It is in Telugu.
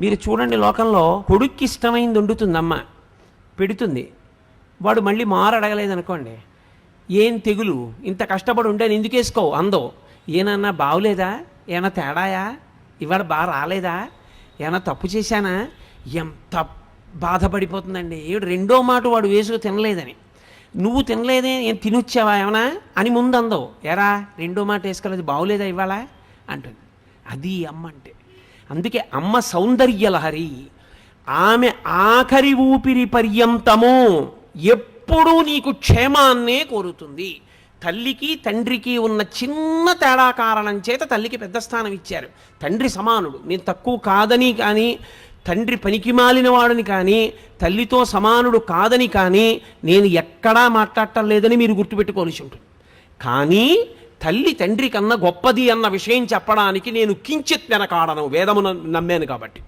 మీరు చూడండి, లోకంలో కొడుక్కి ఇష్టమైంది వండుతుంది అమ్మ, పెడుతుంది. వాడు మళ్ళీ మారు అడగలేదనుకోండి, ఏం తెగులు, ఇంత కష్టపడి ఉండేది ఎందుకు వేసుకోవు అందో. ఏనన్నా బాగులేదా, ఏమన్నా తేడాయా, ఇవాళ బాగా రాలేదా, ఏమన్నా తప్పు చేశానా, ఎంత బాధపడిపోతుందండి. ఏడు రెండో మాట వాడు వేసుకు తినలేదని. నువ్వు తినలేదే, ఏం తినొచ్చావా ఏమన్నా అని ముందు అందో. ఎరా రెండో మాట వేసుకోలేదు, బాగులేదా ఇవాళ అంటుంది. అది అమ్మ అంటే. అందుకే అమ్మ సౌందర్యలహరి. ఆమె ఆఖరి ఊపిరి పర్యంతము ఎప్పుడూ నీకు క్షేమాన్నే కోరుతుంది. తల్లికి తండ్రికి ఉన్న చిన్న తేడా కారణం చేత తల్లికి పెద్ద స్థానం ఇచ్చారు. తండ్రి సమానుడు, నేను తక్కువ కాదని కానీ, తండ్రి పనికి మాలిన వాడని కానీ, తల్లితో సమానుడు కాదని కానీ నేను ఎక్కడా మాట్లాడటం లేదని మీరు గుర్తుపెట్టుకోవాల్సి ఉంటుంది. కానీ తల్లి తండ్రి కన్నా గొప్పది అన్న విషయం చెప్పడానికి నేను కించిత్ వెనకాడను, వేదమును నమ్మాను కాబట్టి.